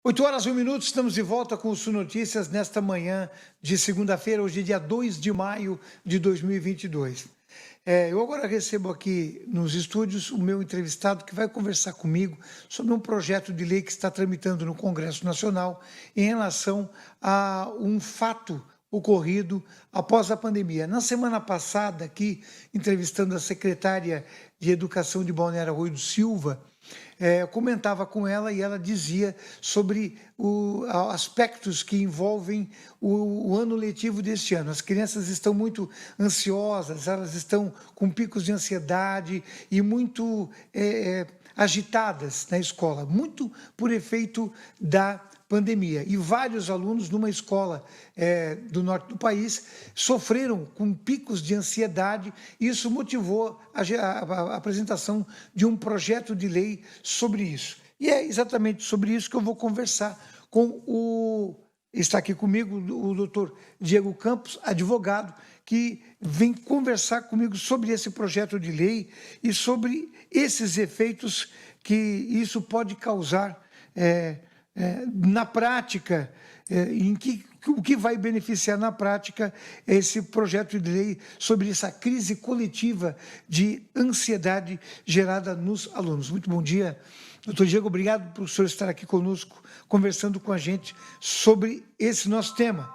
8h01, estamos de volta com o Sul Notícias nesta manhã de segunda-feira, hoje é dia 2 de maio de 2022. Eu agora recebo aqui nos estúdios o meu entrevistado que vai conversar comigo sobre um projeto de lei que está tramitando no Congresso Nacional em relação a um fato ocorrido após a pandemia. Na semana passada, aqui, entrevistando a secretária de Educação de Balneário Arroio do Silva, eu comentava com ela e ela dizia sobre aspectos que envolvem o ano letivo deste ano. As crianças estão muito ansiosas, elas estão com picos de ansiedade e muito agitadas na escola, muito por efeito da pandemia. E vários alunos numa escola do norte do país sofreram com picos de ansiedade e isso motivou a apresentação de um projeto de lei sobre isso. E é exatamente sobre isso que eu vou conversar com está aqui comigo o doutor Diego Campos, advogado, que vem conversar comigo sobre esse projeto de lei e sobre esses efeitos que isso pode causar na prática, o que vai beneficiar na prática esse projeto de lei sobre essa crise coletiva de ansiedade gerada nos alunos. Muito bom dia, doutor Diego, obrigado por o senhor estar aqui conosco, conversando com a gente sobre esse nosso tema.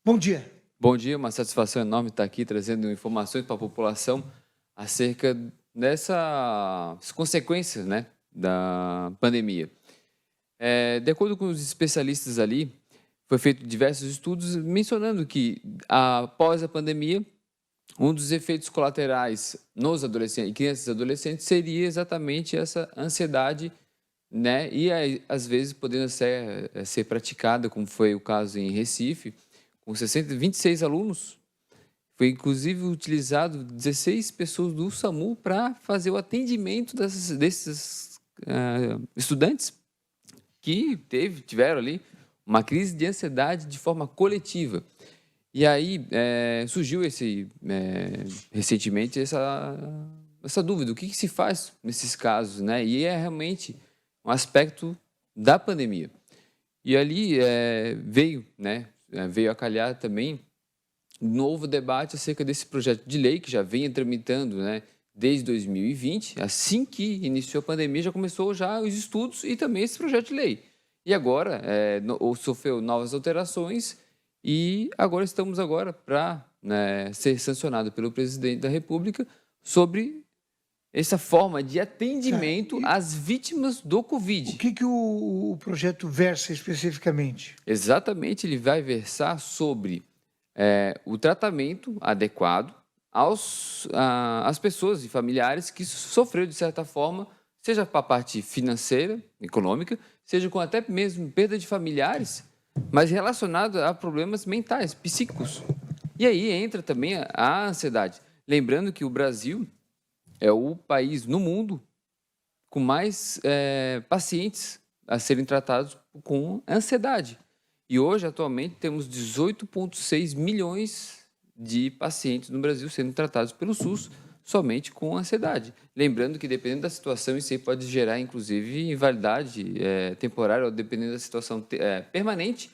Bom dia. Bom dia, uma satisfação enorme estar aqui trazendo informações para a população acerca dessas consequências, né, da pandemia. De acordo com os especialistas ali, foi feito diversos estudos mencionando que, após a pandemia, um dos efeitos colaterais nos adolescentes, crianças e adolescentes seria exatamente essa ansiedade, né? E às vezes podendo ser praticada, como foi o caso em Recife, com 26 alunos. Foi inclusive utilizado 16 pessoas do SAMU para fazer o atendimento desses estudantes que tiveram ali uma crise de ansiedade de forma coletiva. E aí surgiu recentemente essa dúvida, o que se faz nesses casos, né? E é realmente um aspecto da pandemia. E ali veio a calhar também um novo debate acerca desse projeto de lei que já vem tramitando, né, desde 2020, assim que iniciou a pandemia, já começou os estudos e também esse projeto de lei. E agora sofreu novas alterações e agora estamos para ser sancionado pelo presidente da República sobre essa forma de atendimento às vítimas do Covid. O que o projeto versa especificamente? Exatamente, ele vai versar sobre o tratamento adequado às pessoas e familiares que sofreram, de certa forma, seja para a parte financeira, econômica, seja com até mesmo perda de familiares, mas relacionado a problemas mentais, psíquicos. E aí entra também a ansiedade. Lembrando que o Brasil é o país no mundo com mais pacientes a serem tratados com ansiedade. E hoje, atualmente, temos 18,6 milhões de pacientes no Brasil sendo tratados pelo SUS somente com ansiedade. Lembrando que, dependendo da situação, isso aí pode gerar, inclusive, invalidade temporária, ou dependendo da situação permanente,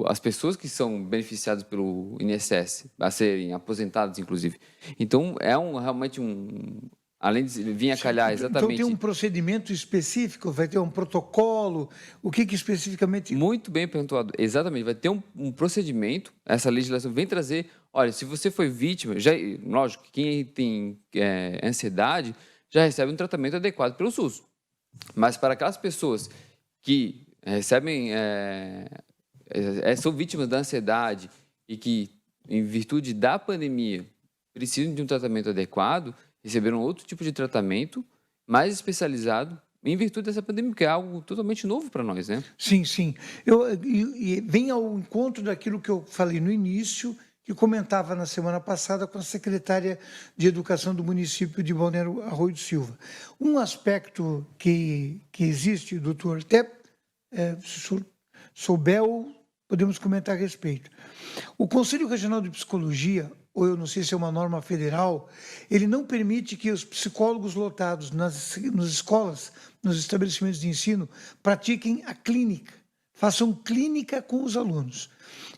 às pessoas que são beneficiadas pelo INSS, a serem aposentadas, inclusive. Então, realmente além de vir a calhar exatamente... Então tem um procedimento específico, vai ter um protocolo, o que especificamente... Muito bem pontuado, exatamente, vai ter um procedimento, essa legislação vem trazer, olha, se você foi vítima, lógico, quem tem ansiedade já recebe um tratamento adequado pelo SUS, mas para aquelas pessoas que recebem, são vítimas da ansiedade e que, em virtude da pandemia, precisam de um tratamento adequado, receberam outro tipo de tratamento mais especializado em virtude dessa pandemia, que é algo totalmente novo para nós, né? Sim, sim. E vem ao encontro daquilo que eu falei no início, que comentava na semana passada com a secretária de Educação do município de Balneário Arroio do Silva. Um aspecto que existe, doutor, até se souber, podemos comentar a respeito. O Conselho Regional de Psicologia ou eu não sei se é uma norma federal, ele não permite que os psicólogos lotados nas escolas, nos estabelecimentos de ensino, pratiquem a clínica, façam clínica com os alunos.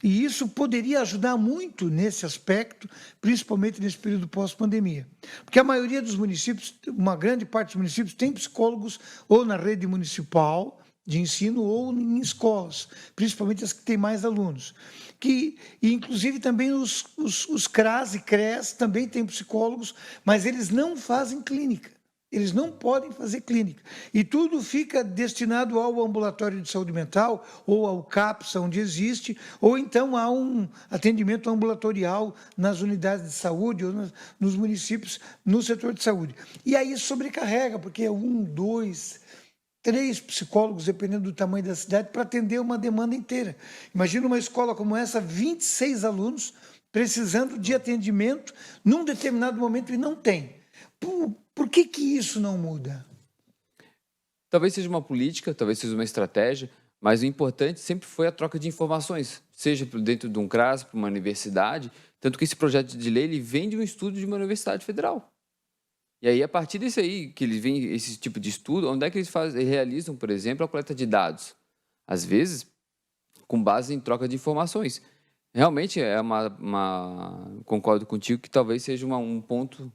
E isso poderia ajudar muito nesse aspecto, principalmente nesse período pós-pandemia. Porque a maioria dos municípios, uma grande parte dos municípios, tem psicólogos ou na rede municipal de ensino ou em escolas, principalmente as que têm mais alunos. E inclusive também os CRAS e CRES também têm psicólogos, mas eles não fazem clínica. Eles não podem fazer clínica. E tudo fica destinado ao ambulatório de saúde mental, ou ao CAPS, onde existe, ou então a um atendimento ambulatorial nas unidades de saúde ou nos municípios, no setor de saúde. E aí sobrecarrega, porque é 1, 2, 3 psicólogos, dependendo do tamanho da cidade, para atender uma demanda inteira. Imagina uma escola como essa, 26 alunos precisando de atendimento num determinado momento e não tem. Por que isso não muda? Talvez seja uma política, talvez seja uma estratégia, mas o importante sempre foi a troca de informações, seja dentro de um CRAS, para uma universidade, tanto que esse projeto de lei ele vem de um estudo de uma universidade federal. E aí, a partir disso aí, que eles veem esse tipo de estudo, onde é que eles realizam, por exemplo, a coleta de dados? Às vezes, com base em troca de informações. Realmente, concordo contigo que talvez seja um ponto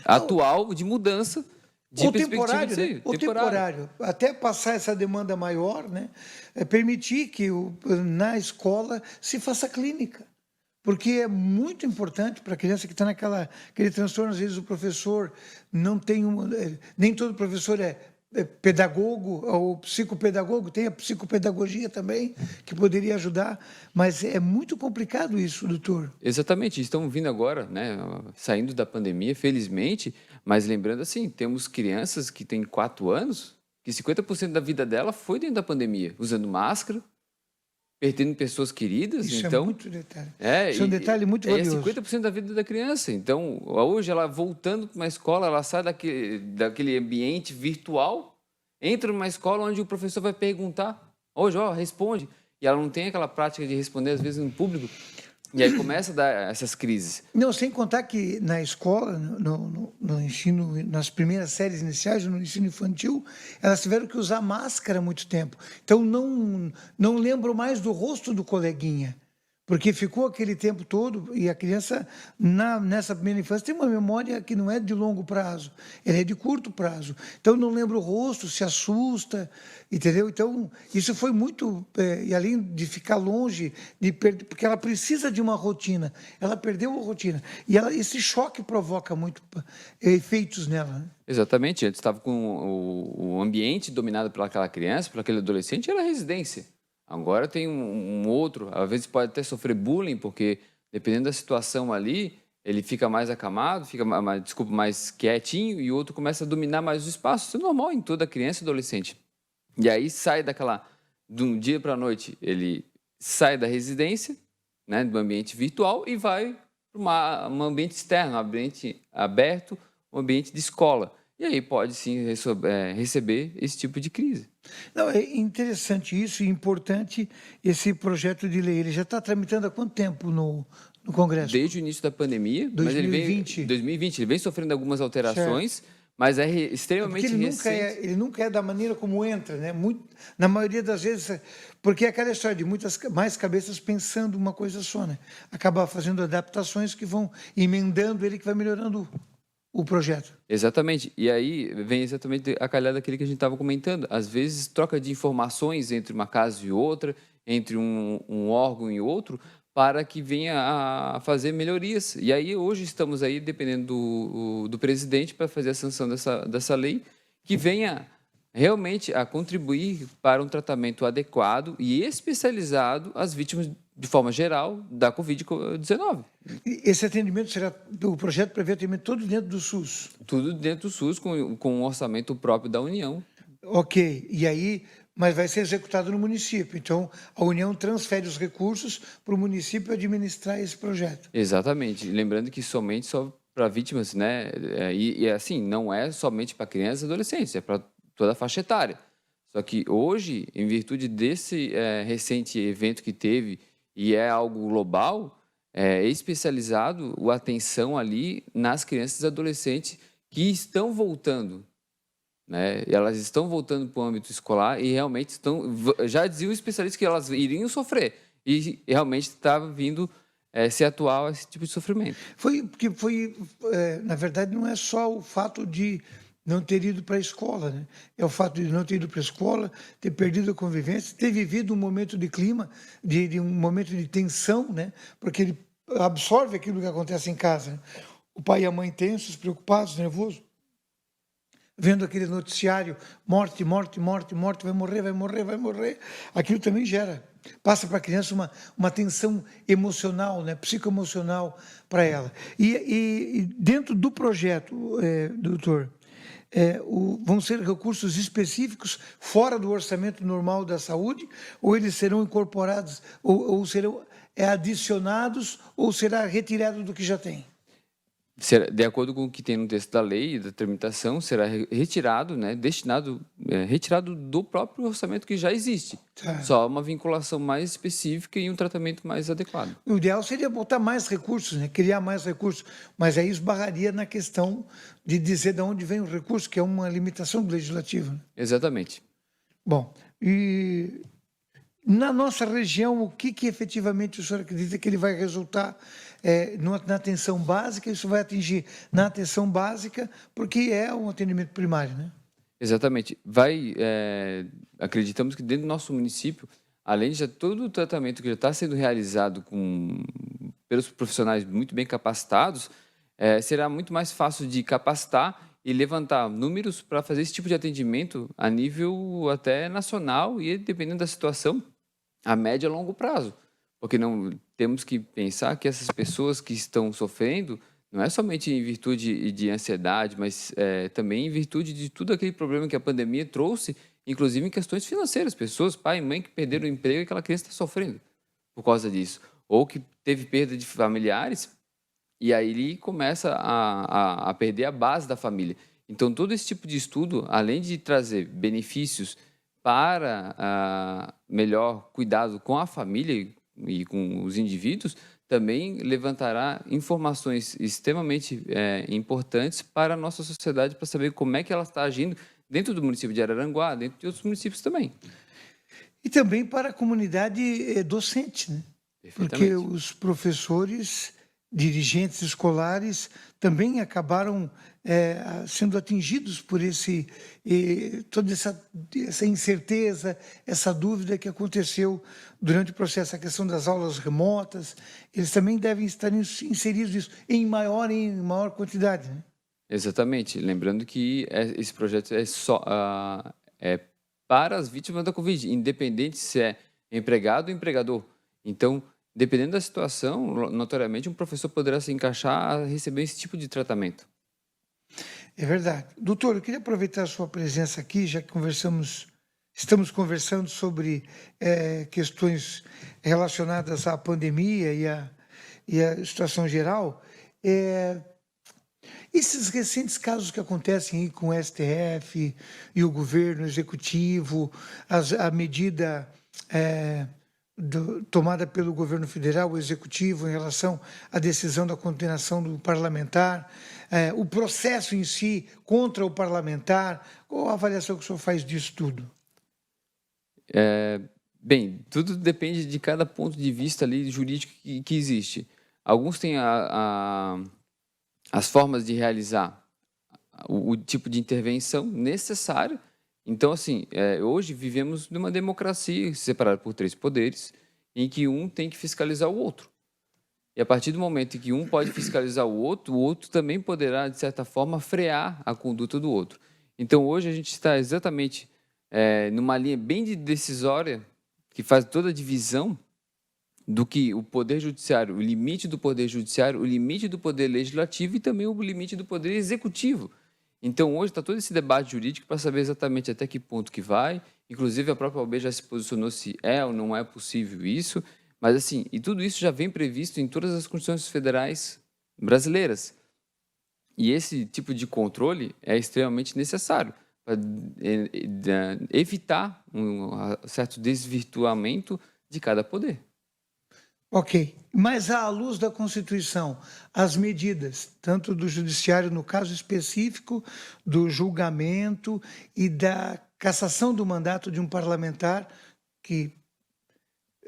atual de mudança de Ou perspectiva temporário, disso né? aí, Ou temporário. Até passar essa demanda maior, né? Permitir que na escola se faça clínica. Porque é muito importante para a criança que está aquele transtorno, às vezes o professor não tem nem todo professor é pedagogo ou psicopedagogo, tem a psicopedagogia também, que poderia ajudar, mas é muito complicado isso, doutor. Exatamente, estão vindo agora, né, saindo da pandemia, felizmente, mas lembrando assim, temos crianças que têm 4 anos, que 50% da vida dela foi dentro da pandemia, usando máscara, perdendo pessoas queridas, Isso então... é muito detalhe. Isso é um detalhe muito É valioso. 50% da vida da criança. Então, hoje, ela voltando para uma escola, ela sai daquele ambiente virtual, entra numa escola onde o professor vai perguntar, hoje, responde. E ela não tem aquela prática de responder, às vezes, em público. E aí começa a dar essas crises. Não, sem contar que na escola, no ensino, nas primeiras séries iniciais, no ensino infantil, elas tiveram que usar máscara há muito tempo. Então, não lembro mais do rosto do coleguinha, porque ficou aquele tempo todo, e a criança, nessa primeira infância, tem uma memória que não é de longo prazo, ela é de curto prazo. Então, não lembra o rosto, se assusta, entendeu? Então, isso foi muito... e além de ficar longe, porque ela precisa de uma rotina, ela perdeu a rotina. E esse choque provoca muito efeitos nela. Né? Exatamente. Antes estava com o ambiente dominado pelaquela criança, por aquele adolescente, era a residência. Agora tem um outro, às vezes pode até sofrer bullying, porque dependendo da situação ali, ele fica mais acamado, fica mais quietinho, e o outro começa a dominar mais o espaço. Isso é normal em toda criança e adolescente. E aí sai de um dia para a noite, ele sai da residência, né, do ambiente virtual, e vai para um ambiente externo, um ambiente aberto, um ambiente de escola. E aí pode sim receber esse tipo de crise. Não, é interessante isso e importante esse projeto de lei. Ele já está tramitando há quanto tempo no Congresso? Desde o início da pandemia, 2020. mas ele vem sofrendo algumas alterações, certo. Mas é extremamente recente. Ele nunca é da maneira como entra, né? Na maioria das vezes, porque é aquela história de muitas mais cabeças pensando uma coisa só, né? Acaba fazendo adaptações que vão emendando ele, que vai melhorando o projeto. Exatamente. E aí vem exatamente a calhar daquele que a gente estava comentando. Às vezes, troca de informações entre uma casa e outra, entre um órgão e outro, para que venha a fazer melhorias. E aí, hoje, estamos aí, dependendo do presidente, para fazer a sanção dessa lei, que venha realmente a contribuir para um tratamento adequado e especializado às vítimas, de forma geral, da Covid-19. Esse atendimento o projeto prevê atendimento todo dentro do SUS? Tudo dentro do SUS, com um orçamento próprio da União. Ok, e aí, mas vai ser executado no município, então a União transfere os recursos para o município administrar esse projeto. Exatamente, lembrando que somente só para vítimas, né, e assim, não é somente para crianças e adolescentes, é para toda a faixa etária. Só que hoje, em virtude desse recente evento que teve, e é algo global, especializado a atenção ali nas crianças e adolescentes que estão voltando, né? Elas estão voltando para o âmbito escolar e realmente já dizia o especialista que elas iriam sofrer e realmente estava vindo ser atual esse tipo de sofrimento. Na verdade, não é só o fato de não ter ido para a escola, né? É o fato de não ter ido para a escola, ter perdido a convivência, ter vivido um momento de clima, de um momento de tensão, né? Porque ele absorve aquilo que acontece em casa, né? O pai e a mãe tensos, preocupados, nervosos, vendo aquele noticiário, morte, morte, morte, morte, vai morrer, vai morrer, vai morrer. Aquilo também passa para a criança uma tensão emocional, né, psicoemocional para ela. E dentro do projeto, doutor, vão ser recursos específicos fora do orçamento normal da saúde, ou eles serão incorporados, ou serão adicionados, ou será retirado do que já tem? De acordo com o que tem no texto da lei e da tramitação, será retirado, né, retirado do próprio orçamento que já existe. Tá. Só uma vinculação mais específica e um tratamento mais adequado. O ideal seria botar mais recursos, né, criar mais recursos, mas aí esbarraria na questão de dizer de onde vem o recurso, que é uma limitação do legislativo. Né? Exatamente. Bom, e na nossa região, o que efetivamente o senhor acredita que ele vai resultar na atenção básica? Isso vai atingir na atenção básica, porque é um atendimento primário, né? Exatamente. Acreditamos que dentro do nosso município, além de todo o tratamento que já está sendo realizado pelos profissionais muito bem capacitados, será muito mais fácil de capacitar e levantar números para fazer esse tipo de atendimento a nível até nacional e, dependendo da situação, a médio e longo prazo. Porque não temos que pensar que essas pessoas que estão sofrendo não é somente em virtude de ansiedade, mas também em virtude de tudo aquele problema que a pandemia trouxe, inclusive em questões financeiras. Pessoas, pai e mãe, que perderam o emprego e aquela criança está sofrendo por causa disso. Ou que teve perda de familiares e aí ele começa a perder a base da família. Então, todo esse tipo de estudo, além de trazer benefícios para melhor cuidado com a família e com os indivíduos, também levantará informações extremamente importantes para a nossa sociedade, para saber como é que ela está agindo dentro do município de Araranguá, dentro de outros municípios também. E também para a comunidade docente, né? Porque os professores, dirigentes escolares, também acabaram sendo atingidos por toda essa incerteza, essa dúvida que aconteceu durante o processo, a questão das aulas remotas. Eles também devem estar inseridos nisso, em maior quantidade, né? Exatamente. Lembrando que esse projeto é para as vítimas da Covid, independente se é empregado ou empregador. Então, dependendo da situação, notoriamente, um professor poderá se encaixar a receber esse tipo de tratamento. É verdade. Doutor, eu queria aproveitar a sua presença aqui, já que estamos conversando sobre questões relacionadas à pandemia e à situação geral. Esses recentes casos que acontecem aí com o STF e o governo, o executivo, a medida tomada pelo governo federal, o executivo, em relação à decisão da condenação do parlamentar, o processo em si contra o parlamentar, qual a avaliação que o senhor faz disso tudo? Bem, tudo depende de cada ponto de vista ali jurídico que existe. Alguns têm as formas de realizar o tipo de intervenção necessário. Então, assim, hoje vivemos numa democracia separada por 3 poderes, em que um tem que fiscalizar o outro. E a partir do momento em que um pode fiscalizar o outro também poderá, de certa forma, frear a conduta do outro. Então, hoje a gente está exatamente numa linha bem decisória, que faz toda a divisão do que o Poder Judiciário, o limite do Poder Judiciário, o limite do Poder Legislativo e também o limite do Poder Executivo. Então, hoje está todo esse debate jurídico para saber exatamente até que ponto que vai. Inclusive, a própria OAB já se posicionou se é ou não é possível isso. Mas, assim, e tudo isso já vem previsto em todas as constituições federais brasileiras. E esse tipo de controle é extremamente necessário para evitar um certo desvirtuamento de cada poder. Ok. Mas, à luz da Constituição, as medidas, tanto do Judiciário, no caso específico, do julgamento e da cassação do mandato de um parlamentar, que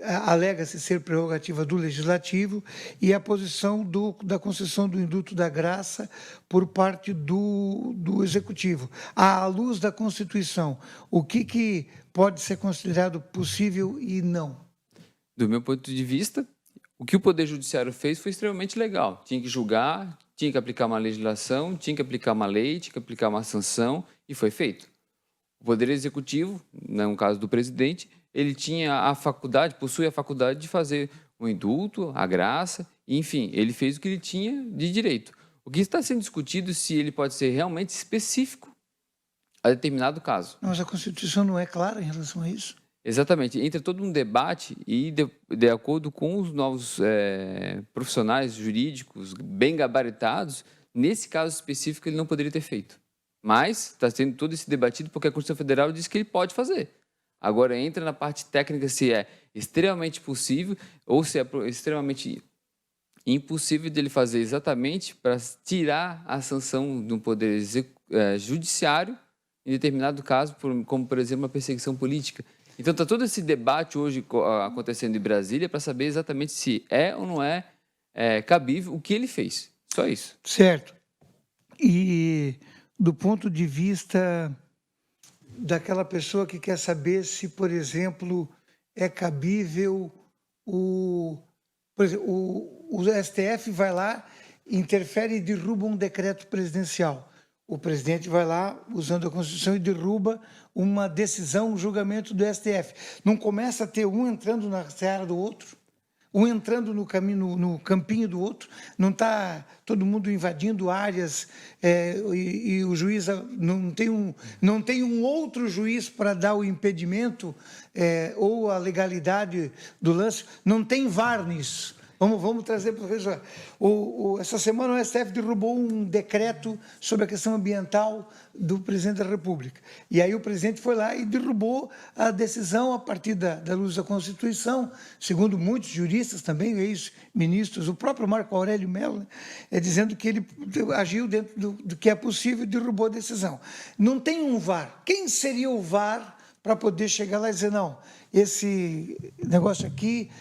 alega-se ser prerrogativa do Legislativo, e a posição da concessão do indulto da graça por parte do Executivo. À luz da Constituição, o que pode ser considerado possível e não? Do meu ponto de vista, o que o Poder Judiciário fez foi extremamente legal. Tinha que julgar, tinha que aplicar uma legislação, tinha que aplicar uma lei, tinha que aplicar uma sanção, e foi feito. O Poder Executivo, no caso do presidente, ele tinha a faculdade, possui a faculdade de fazer o indulto, a graça, enfim, ele fez o que ele tinha de direito. O que está sendo discutido é se ele pode ser realmente específico a determinado caso. Mas a Constituição não é clara em relação a isso? Exatamente. Entra todo um debate e, de acordo com os novos profissionais jurídicos bem gabaritados, nesse caso específico ele não poderia ter feito. Mas está sendo todo esse debatido porque a Constituição Federal diz que ele pode fazer. Agora entra na parte técnica se é extremamente possível ou se é extremamente impossível dele fazer exatamente para tirar a sanção de um poder judiciário em determinado caso, como, por exemplo, uma perseguição política. Então, está todo esse debate hoje acontecendo em Brasília para saber exatamente se é ou não é, cabível o que ele fez. Só isso. Certo. E do ponto de vista daquela pessoa que quer saber se, por exemplo, é cabível por exemplo, o STF vai lá, interfere e derruba um decreto presidencial. O presidente vai lá, usando a Constituição, e derruba uma decisão, um julgamento do STF. Não começa a ter um entrando na seara do outro, um entrando no campinho do outro, não está todo mundo invadindo áreas e o juiz não tem um outro juiz para dar o impedimento ou a legalidade do lance, não tem VAR nisso. Vamos trazer para o professor. Essa semana o STF derrubou um decreto sobre a questão ambiental do presidente da República. E aí o presidente foi lá e derrubou a decisão a partir da luz da Constituição, segundo muitos juristas também, ex-ministros, o próprio Marco Aurélio Mello, dizendo que ele agiu dentro do que é possível e derrubou a decisão. Não tem um VAR. Quem seria o VAR para poder chegar lá e dizer, não, esse negócio aqui,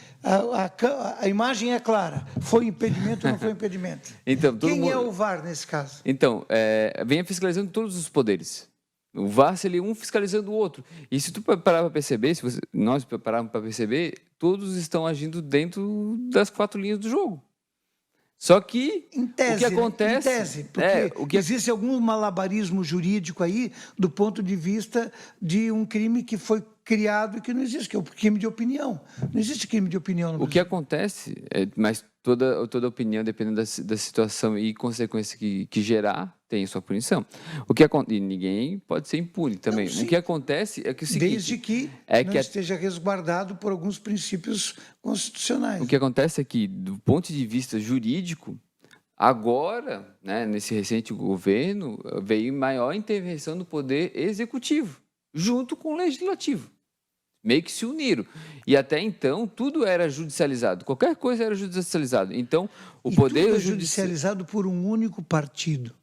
a imagem é clara, foi impedimento ou não foi impedimento? Então, quem é o VAR nesse caso? Então, venha fiscalizando todos os poderes. O VAR seria um fiscalizando o outro. E se tu parar para perceber, nós pararmos para perceber, todos estão agindo dentro das 4 linhas do jogo. Só que em tese, o que acontece... Em tese, porque existe algum malabarismo jurídico aí do ponto de vista de um crime que foi criado e que não existe, que é o crime de opinião. Não existe crime de opinião no Brasil. O que acontece, mas toda opinião, dependendo da situação e consequência que gerar, tem sua punição. E ninguém pode ser impune também. Não, o que acontece é que o seguinte... Desde que esteja resguardado por alguns princípios constitucionais. O que acontece é que, do ponto de vista jurídico, agora, nesse recente governo, veio maior intervenção do poder executivo, junto com o legislativo. Meio que se uniram. E até então, tudo era judicializado. Qualquer coisa era judicializado. Então, o poder tudo é judicializado por um único partido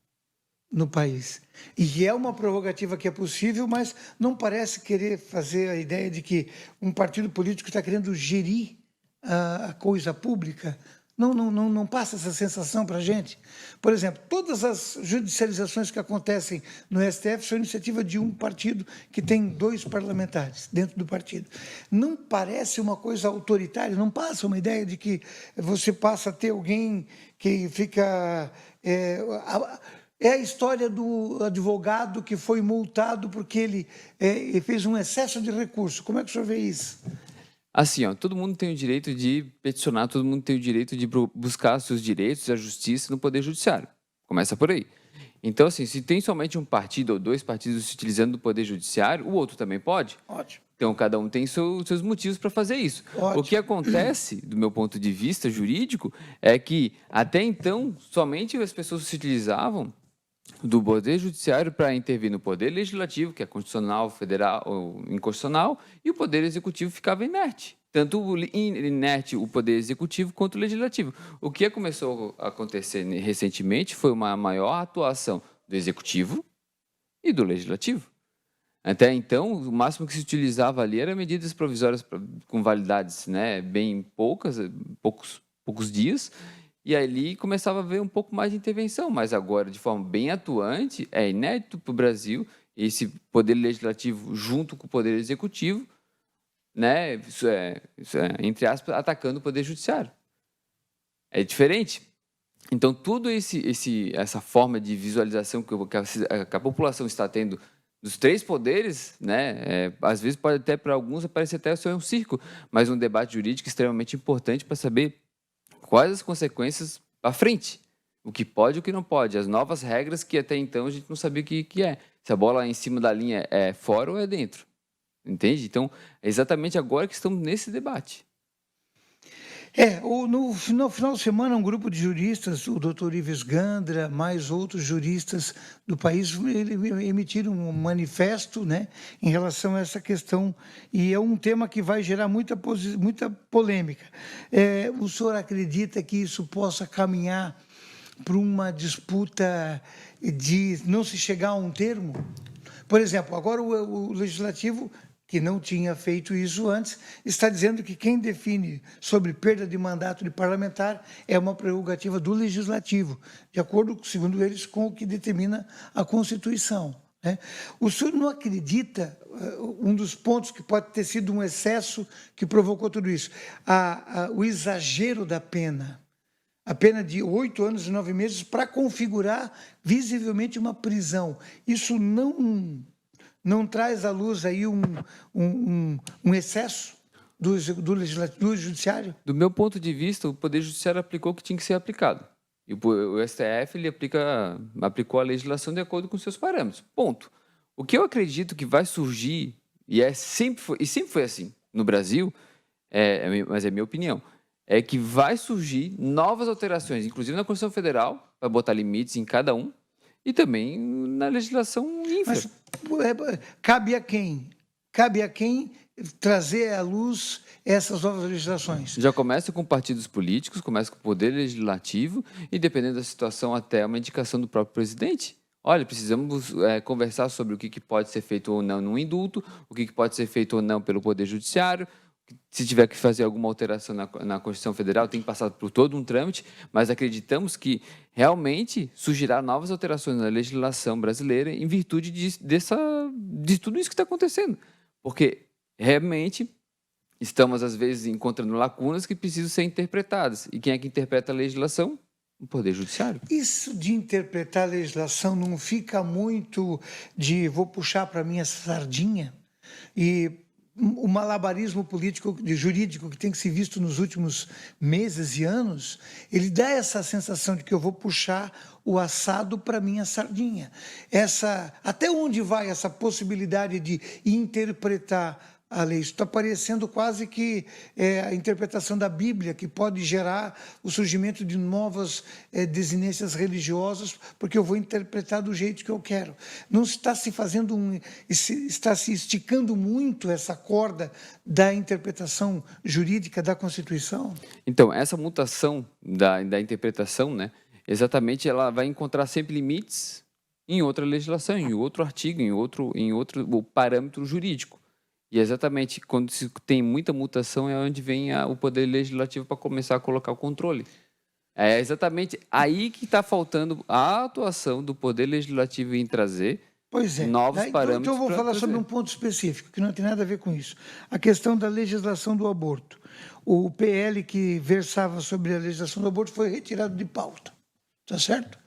no país. E é uma prerrogativa que é possível, mas não parece querer fazer a ideia de que um partido político está querendo gerir a coisa pública. Não passa essa sensação para a gente? Por exemplo, todas as judicializações que acontecem no STF são iniciativa de um partido que tem 2 parlamentares dentro do partido. Não parece uma coisa autoritária? Não passa uma ideia de que você passa a ter alguém que fica... É a história do advogado que foi multado porque ele fez um excesso de recurso. Como é que o senhor vê isso? Assim, todo mundo tem o direito de peticionar, todo mundo tem o direito de buscar seus direitos e a justiça no Poder Judiciário. Começa por aí. Então, assim, se tem somente um partido ou 2 partidos se utilizando do Poder Judiciário, o outro também pode. Ótimo. Então, cada um tem seus motivos para fazer isso. Ótimo. O que acontece, do meu ponto de vista jurídico, é que, até então, somente as pessoas se utilizavam do Poder Judiciário para intervir no Poder Legislativo, que é constitucional, federal ou inconstitucional, e o Poder Executivo ficava inerte. tanto inerte o poder executivo quanto o legislativo. O que começou a acontecer recentemente foi uma maior atuação do executivo e do legislativo. Até então, o máximo que se utilizava ali era medidas provisórias com validades, né, bem poucos dias, e ali começava a haver um pouco mais de intervenção, mas agora, de forma bem atuante, é inédito para o Brasil esse poder legislativo junto com o poder executivo, né, entre aspas, atacando o poder judiciário. É diferente. Então, tudo essa forma de visualização que a população está tendo dos três poderes, né, às vezes pode até, para alguns, parecer até ser um circo, mas um debate jurídico extremamente importante para saber quais as consequências à frente, o que pode e o que não pode, as novas regras que até então a gente não sabia o que é, se a bola em cima da linha é fora ou é dentro, entende? Então, é exatamente agora que estamos nesse debate. No final de semana, um grupo de juristas, o doutor Ives Gandra, mais outros juristas do país, emitiram um manifesto, né, em relação a essa questão, e é um tema que vai gerar muita polêmica. O senhor acredita que isso possa caminhar para uma disputa de não se chegar a um termo? Por exemplo, agora o Legislativo, que não tinha feito isso antes, está dizendo que quem define sobre perda de mandato de parlamentar é uma prerrogativa do Legislativo, de acordo, segundo eles, com o que determina a Constituição, né? O senhor não acredita, um dos pontos que pode ter sido um excesso que provocou tudo isso, o exagero da pena, a pena de 8 anos e 9 meses para configurar visivelmente uma prisão. Isso não traz à luz aí um excesso do judiciário? Do meu ponto de vista, o Poder Judiciário aplicou o que tinha que ser aplicado. E o STF ele aplicou a legislação de acordo com seus parâmetros. Ponto. O que eu acredito que vai surgir, sempre foi assim no Brasil, mas é minha opinião, é que vai surgir novas alterações, inclusive na Constituição Federal, para botar limites em cada um, e também na legislação infra. Mas cabe a quem? Cabe a quem trazer à luz essas novas legislações? Já começa com partidos políticos, começa com o poder legislativo e, dependendo da situação, até uma indicação do próprio presidente. Olha, precisamos conversar sobre o que pode ser feito ou não num indulto, o que pode ser feito ou não pelo Poder Judiciário. Se tiver que fazer alguma alteração na Constituição Federal, tem que passar por todo um trâmite, mas acreditamos que realmente surgirá novas alterações na legislação brasileira em virtude de tudo isso que está acontecendo. Porque realmente estamos, às vezes, encontrando lacunas que precisam ser interpretadas. E quem é que interpreta a legislação? O Poder Judiciário. Isso de interpretar a legislação não fica muito de vou puxar para minha sardinha? E o malabarismo político e jurídico que tem que ser visto nos últimos meses e anos, ele dá essa sensação de que eu vou puxar o assado para minha sardinha. Até onde vai essa possibilidade de interpretar a lei? Isso está parecendo quase que a interpretação da Bíblia, que pode gerar o surgimento de novas desinências religiosas, porque eu vou interpretar do jeito que eu quero. Não está se fazendo está se esticando muito essa corda da interpretação jurídica da Constituição? Então, essa mutação da interpretação, né, exatamente, ela vai encontrar sempre limites em outra legislação, em outro artigo, em outro parâmetro jurídico. E exatamente quando se tem muita mutação é onde vem o poder legislativo para começar a colocar o controle. É exatamente aí que está faltando a atuação do poder legislativo em trazer novos parâmetros. Então eu vou falar sobre um ponto específico, que não tem nada a ver com isso. A questão da legislação do aborto. O PL que versava sobre a legislação do aborto foi retirado de pauta. Tá certo?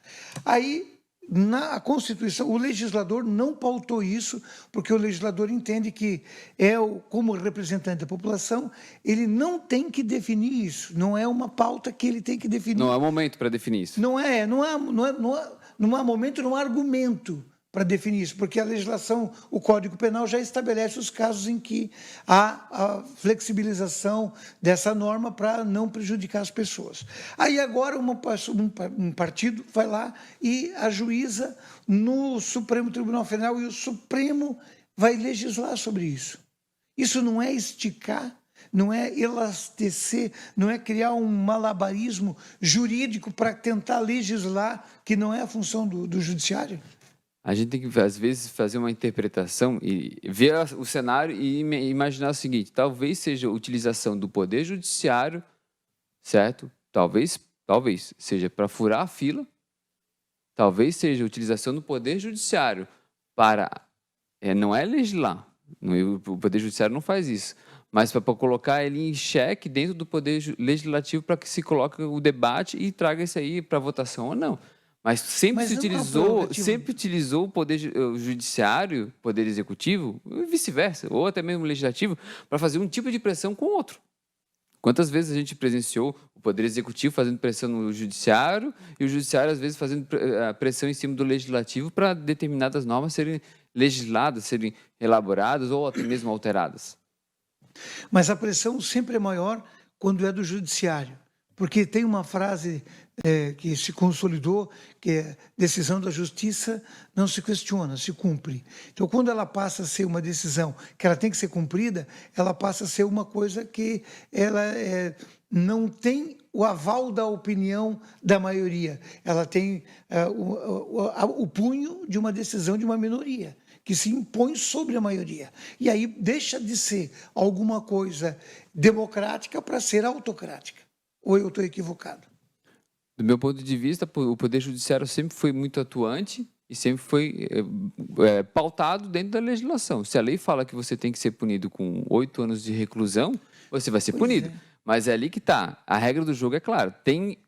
Aí, na Constituição, o legislador não pautou isso, porque o legislador entende que, como representante da população, ele não tem que definir isso, não é uma pauta que ele tem que definir. Não há momento para definir isso. Não há momento, não há argumento para definir isso, porque a legislação, o Código Penal já estabelece os casos em que há a flexibilização dessa norma para não prejudicar as pessoas. Aí agora um partido vai lá e ajuiza no Supremo Tribunal Federal e o Supremo vai legislar sobre isso. Isso não é esticar não é elastecer, não é criar um malabarismo jurídico para tentar legislar, que não é a função do judiciário? A gente tem que, às vezes, fazer uma interpretação e ver o cenário e imaginar o seguinte: talvez seja a utilização do poder judiciário, certo? Talvez seja para furar a fila, talvez seja a utilização do poder judiciário para, não é legislar, o poder judiciário não faz isso, mas para colocar ele em xeque dentro do poder legislativo para que se coloque o debate e traga isso aí para votação ou não. Mas Mas não é uma prerrogativa. sempre utilizou o poder judiciário, poder executivo, e vice-versa, ou até mesmo legislativo, para fazer um tipo de pressão com o outro. Quantas vezes a gente presenciou o poder executivo fazendo pressão no judiciário e o judiciário, às vezes, fazendo pressão em cima do legislativo para determinadas normas serem legisladas, serem elaboradas ou até mesmo alteradas? Mas a pressão sempre é maior quando é do judiciário, porque tem uma frase que se consolidou, que é: decisão da justiça não se questiona, se cumpre. Então, quando ela passa a ser uma decisão que ela tem que ser cumprida, ela passa a ser uma coisa que ela não tem o aval da opinião da maioria, ela tem o punho de uma decisão de uma minoria, que se impõe sobre a maioria. E aí deixa de ser alguma coisa democrática para ser autocrática. Ou eu estou equivocado? Do meu ponto de vista, o Poder Judiciário sempre foi muito atuante e sempre foi pautado dentro da legislação. Se a lei fala que você tem que ser punido com 8 anos de reclusão, você vai ser Pois punido. é. Mas é ali que está. A regra do jogo é clara.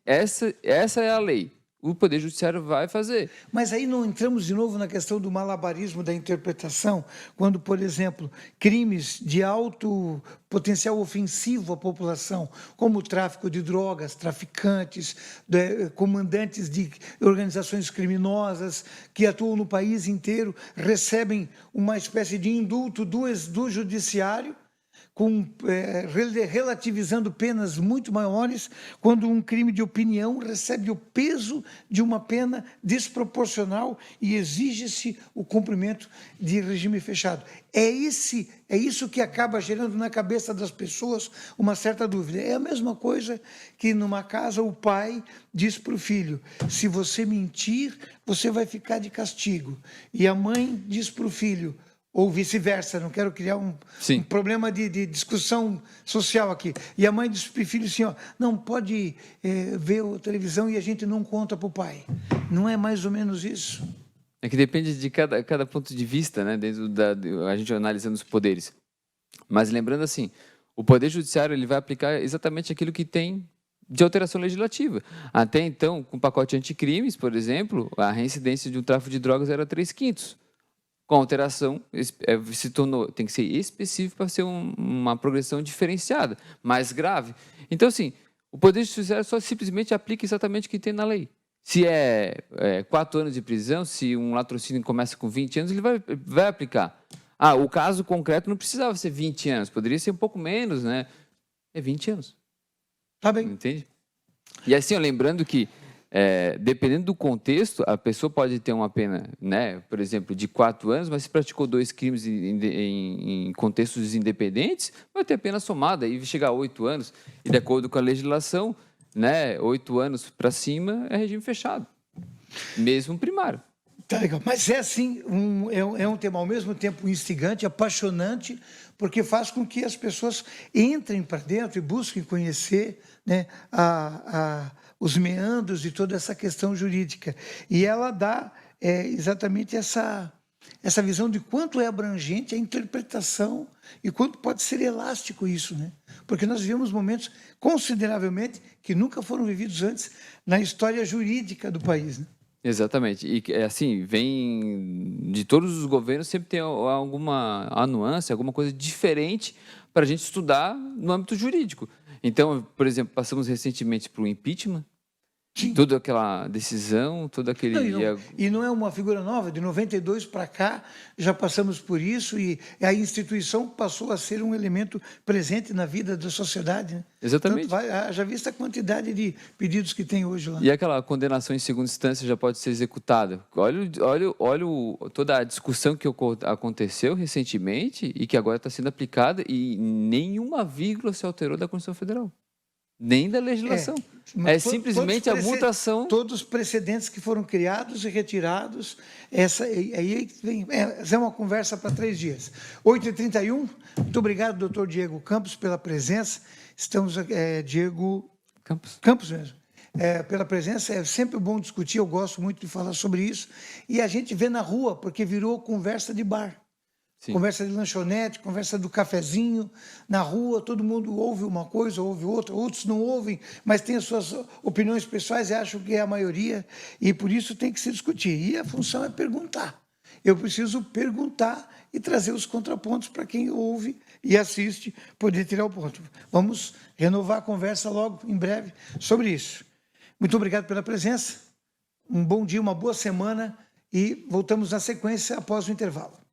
Essa é a lei. O Poder Judiciário vai fazer. Mas aí não entramos de novo na questão do malabarismo da interpretação, quando, por exemplo, crimes de alto potencial ofensivo à população, como o tráfico de drogas, traficantes, comandantes de organizações criminosas que atuam no país inteiro, recebem uma espécie de indulto do judiciário, relativizando penas muito maiores, quando um crime de opinião recebe o peso de uma pena desproporcional e exige-se o cumprimento de regime fechado. É isso que acaba gerando na cabeça das pessoas uma certa dúvida. É a mesma coisa que numa casa o pai diz para o filho: se você mentir, você vai ficar de castigo. E a mãe diz para o filho, ou vice-versa, não quero criar um problema de discussão social aqui. E a mãe diz para o filho assim: ó, não pode ver a televisão e a gente não conta para o pai. Não é mais ou menos isso? É que depende de cada ponto de vista, né? Dentro a gente analisando os poderes. Mas lembrando assim, o Poder Judiciário ele vai aplicar exatamente aquilo que tem de alteração legislativa. Até então, com o pacote anticrimes, por exemplo, a reincidência de um tráfico de drogas era 3/5. Com a alteração, se tornou, tem que ser específico para ser uma progressão diferenciada, mais grave. Então, assim, o Poder Judiciário só simplesmente aplica exatamente o que tem na lei. Se é 4 anos de prisão, se um latrocínio começa com 20 anos, ele vai aplicar. O caso concreto não precisava ser 20 anos, poderia ser um pouco menos, né? É 20 anos. Tá bem. Entende? E assim, ó, lembrando que, dependendo do contexto, a pessoa pode ter uma pena, né, por exemplo, de 4 anos, mas se praticou 2 crimes em contextos independentes, vai ter pena somada e chegar a 8 anos. E de acordo com a legislação, né, 8 anos para cima é regime fechado, mesmo primário. Tá legal. Mas é assim, é um tema ao mesmo tempo instigante, apaixonante, porque faz com que as pessoas entrem para dentro e busquem conhecer, né, os meandros de toda essa questão jurídica. E ela dá exatamente essa visão de quanto é abrangente a interpretação e quanto pode ser elástico isso, né? Porque nós vivemos momentos consideravelmente que nunca foram vividos antes na história jurídica do país, né? Exatamente. E assim, vem de todos os governos, sempre tem alguma nuance, alguma coisa diferente para a gente estudar no âmbito jurídico. Então, por exemplo, passamos recentemente por um impeachment, Sim. toda aquela decisão, todo aquele... E não é uma figura nova, de 92 para cá já passamos por isso e a instituição passou a ser um elemento presente na vida da sociedade. Né? Exatamente. Já vista a quantidade de pedidos que tem hoje lá. E aquela condenação em segunda instância já pode ser executada. Olha toda a discussão que aconteceu recentemente e que agora está sendo aplicada e nenhuma vírgula se alterou da Constituição Federal. Nem da legislação. É simplesmente a mutação. Todos os precedentes que foram criados e retirados. Aí vem. Essa é uma conversa para 3 dias. 8h31. Muito obrigado, doutor Diego Campos, pela presença. Estamos. Diego Campos mesmo. Pela presença. É sempre bom discutir. Eu gosto muito de falar sobre isso. E a gente vê na rua, porque virou conversa de bar. Sim. Conversa de lanchonete, conversa do cafezinho, na rua, todo mundo ouve uma coisa, ouve outra, outros não ouvem, mas tem as suas opiniões pessoais e acham que é a maioria, e por isso tem que se discutir. E a função é perguntar. Eu preciso perguntar e trazer os contrapontos para quem ouve e assiste poder tirar o ponto. Vamos renovar a conversa logo, em breve, sobre isso. Muito obrigado pela presença, um bom dia, uma boa semana, e voltamos na sequência após o intervalo.